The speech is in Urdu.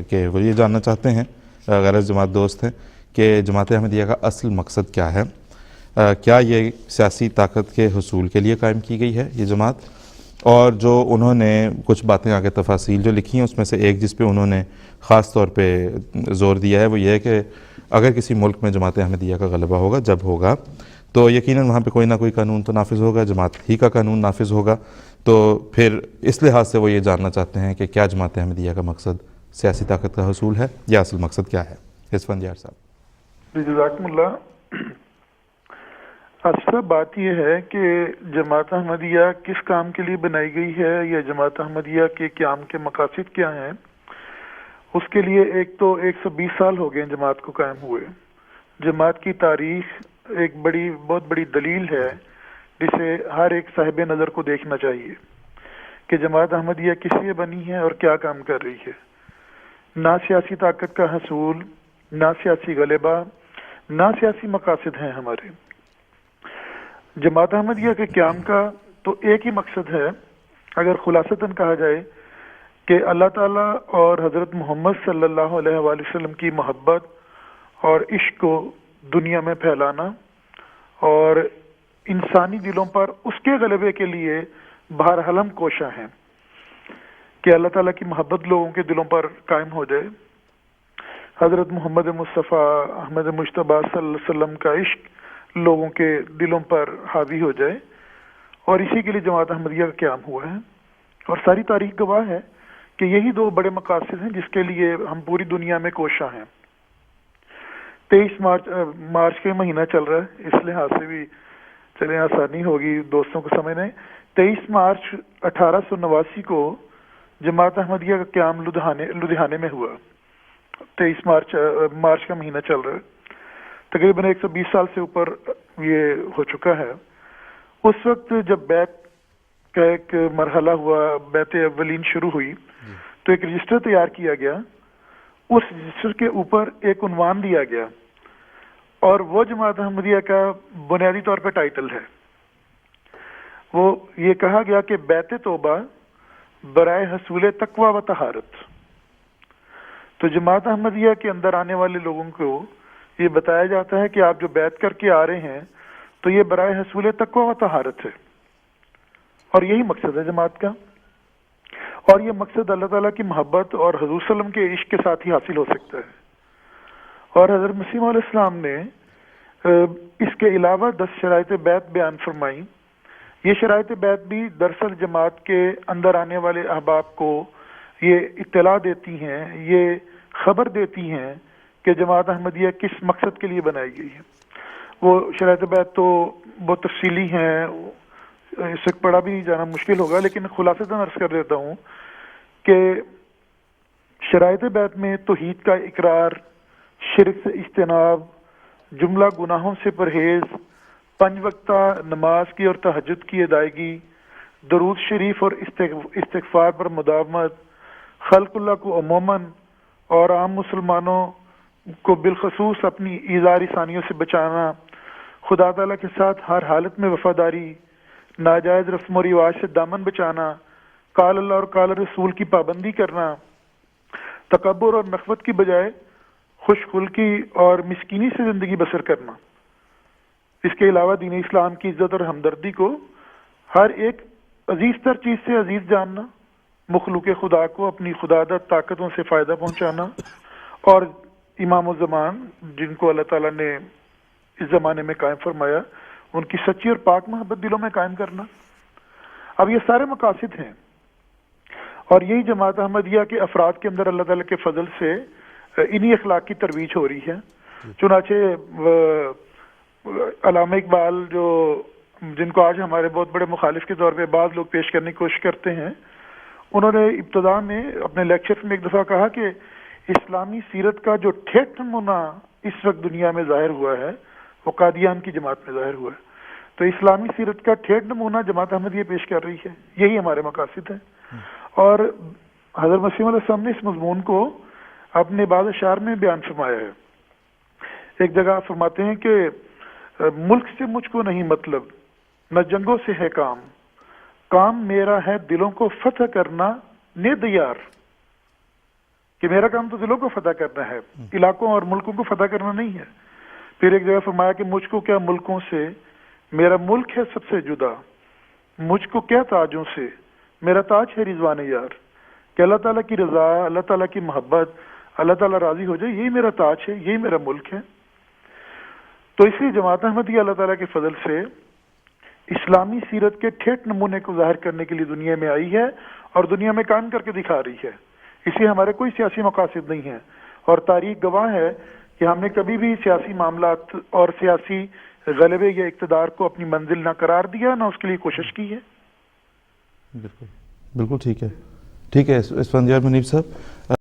کہ وہ یہ جاننا چاہتے ہیں غرض جماعت دوست ہیں کہ جماعت احمدیہ کا اصل مقصد کیا ہے، کیا یہ سیاسی طاقت کے حصول کے لیے قائم کی گئی ہے یہ جماعت، اور جو انہوں نے کچھ باتیں آگے تفاصیل جو لکھی ہیں اس میں سے ایک جس پہ انہوں نے خاص طور پہ زور دیا ہے وہ یہ ہے کہ اگر کسی ملک میں جماعت احمدیہ کا غلبہ ہوگا جب ہوگا تو یقیناً وہاں پہ کوئی نہ کوئی قانون تو نافذ ہوگا، جماعت ہی کا قانون نافذ ہوگا. تو پھر اس لحاظ سے وہ یہ جاننا چاہتے ہیں کہ کیا جماعت احمدیہ کا مقصد سیاسی طاقت کا حصول ہے یا اصل مقصد کیا ہے. اسفندیار صاحب. جزاکم اللہ. اصل بات یہ ہے کہ جماعت احمدیہ کس کام کے لیے بنائی گئی ہے یا جماعت احمدیہ کے قیام کے مقاصد کیا ہیں. اس کے لیے ایک تو 120 سال ہو گئے جماعت کو قائم ہوئے. جماعت کی تاریخ ایک بہت بڑی دلیل ہے جسے ہر ایک صاحب نظر کو دیکھنا چاہیے کہ جماعت احمدیہ کس لیے بنی ہے اور کیا کام کر رہی ہے. نہ سیاسی طاقت کا حصول، نہ سیاسی غلبہ، نہ سیاسی مقاصد ہیں ہمارے. جماعت احمدیہ کے قیام کا تو ایک ہی مقصد ہے، اگر خلاصتاً کہا جائے کہ اللہ تعالیٰ اور حضرت محمد صلی اللہ علیہ وآلہ وسلم کی محبت اور عشق کو دنیا میں پھیلانا اور انسانی دلوں پر اس کے غلبے کے لیے بہرحال ہم کوشاں ہیں کہ اللہ تعالیٰ کی محبت لوگوں کے دلوں پر قائم ہو جائے، حضرت محمد مصطفیٰ احمد مجتبیٰ صلی اللہ علیہ وسلم کا عشق لوگوں کے دلوں پر حاوی ہو جائے، اور اسی کے لیے جماعت احمدیہ کا قیام ہوا ہے. اور ساری تاریخ گواہ ہے کہ یہی دو بڑے مقاصد ہیں جس کے لیے ہم پوری دنیا میں کوشاں ہیں. 23 مارچ کا مہینہ چل رہا ہے، اس لحاظ سے بھی چلیں آسانی ہوگی دوستوں کو سمجھنے. 23 مارچ 1889 کو جماعت احمدیہ کا قیام لدھیانے میں ہوا. 23 مارچ کا مہینہ چل رہا ہے، تقریباً 120 سال سے اوپر یہ ہو چکا ہے. اس وقت جب بیعت کا ایک مرحلہ ہوا، بیعت اولین شروع ہوئی، تو ایک رجسٹر تیار کیا گیا. اس رجسٹر کے اوپر ایک عنوان دیا گیا اور وہ جماعت احمدیہ کا بنیادی طور پہ ٹائٹل ہے. وہ یہ کہا گیا کہ بیعت توبہ برائے حصول تقوی و طہارت. تو جماعت احمدیہ کے اندر آنے والے لوگوں کو یہ بتایا جاتا ہے کہ آپ جو بیعت کر کے آ رہے ہیں تو یہ برائے حصول تقوی و طہارت ہے، اور یہی مقصد ہے جماعت کا. اور یہ مقصد اللہ تعالیٰ کی محبت اور حضور صلی اللہ علیہ وسلم کے عشق کے ساتھ ہی حاصل ہو سکتا ہے. اور حضرت مسیح علیہ السلام نے اس کے علاوہ 10 شرائط بیعت بیان فرمائی. یہ شرائط بیعت بھی دراصل جماعت کے اندر آنے والے احباب کو یہ اطلاع دیتی ہیں، یہ خبر دیتی ہیں کہ جماعت احمدیہ کس مقصد کے لیے بنائی گئی ہے. وہ شرائط بیعت تو بہت تفصیلی ہیں، اس سے پڑھا بھی جانا مشکل ہوگا، لیکن خلاصتاً عرض کر دیتا ہوں کہ شرائط بیعت میں توحید کا اقرار، شرک سے اجتناب، جملہ گناہوں سے پرہیز، 5 وقتہ نماز کی اور تہجد کی ادائیگی، درود شریف اور استغفار پر مداومت، خلق اللہ کو عموماً اور عام مسلمانوں کو بالخصوص اپنی ایذا رسانیوں سے بچانا، خدا تعالیٰ کے ساتھ ہر حالت میں وفاداری، ناجائز رسم و رواج سے دامن بچانا، قال اللہ اور قال رسول کی پابندی کرنا، تکبر اور نخوت کی بجائے خوش خلقی اور مسکینی سے زندگی بسر کرنا. اس کے علاوہ دین اسلام کی عزت اور ہمدردی کو ہر ایک عزیز تر چیز سے عزیز جاننا، مخلوق خدا کو اپنی خدادت طاقتوں سے فائدہ پہنچانا، اور امام الزمان جن کو اللہ تعالیٰ نے اس زمانے میں قائم فرمایا ان کی سچی اور پاک محبت دلوں میں قائم کرنا. اب یہ سارے مقاصد ہیں، اور یہی جماعت احمدیہ کے افراد کے اندر اللہ تعالیٰ کے فضل سے انہی اخلاق کی ترویج ہو رہی ہے. چنانچہ علامہ اقبال جن کو آج ہمارے بہت بڑے مخالف کے طور پہ بعض لوگ پیش کرنے کی کوشش کرتے ہیں، انہوں نے ابتدا میں اپنے لیکچر میں ایک دفعہ کہا کہ اسلامی سیرت کا جو ٹھیٹ نمونہ اس وقت دنیا میں ظاہر ہوا ہے وہ قادیان کی جماعت میں ظاہر ہوا ہے. تو اسلامی سیرت کا ٹھیٹ نمونہ جماعت احمدیہ پیش کر رہی ہے. یہی ہمارے مقاصد ہیں. اور حضرت مسیح علیہ السلام نے اس مضمون کو اپنے بعض اشعار میں بیان فرمایا ہے. ایک جگہ فرماتے ہیں کہ ملک سے مجھ کو نہیں مطلب، نہ جنگوں سے ہے کام، کام میرا ہے دلوں کو فتح کرنا نے دیار. کہ میرا کام تو دلوں کو فتح کرنا ہے، علاقوں اور ملکوں کو فتح کرنا نہیں ہے۔ پھر ایک جگہ فرمایا کہ مجھ کو کیا ملکوں سے، میرا ملک ہے سب سے جدا، مجھ کو کیا تاجوں سے، میرا تاج ہے رضوان یار، کہ اللہ تعالیٰ کی رضا، اللہ تعالیٰ کی محبت، اللہ تعالیٰ راضی ہو جائے، یہی میرا تاج ہے، یہی میرا ملک ہے۔ تو اس لیے جماعت احمدیہ اللہ تعالیٰ کے فضل سے اسلامی سیرت کے ٹھیٹ نمونے کو ظاہر کرنے کے لیے دنیا میں آئی ہے اور دنیا میں قائم کر کے دکھا رہی ہے۔ اس لیے ہمارے کوئی سیاسی مقاصد نہیں ہیں، اور تاریخ گواہ ہے کہ ہم نے کبھی بھی سیاسی معاملات اور سیاسی غلبے یا اقتدار کو اپنی منزل نہ قرار دیا، نہ اس کے لیے کوشش کی ہے۔ بالکل بالکل ٹھیک ہے، ٹھیک ہے اسفندیار منیب صاحب۔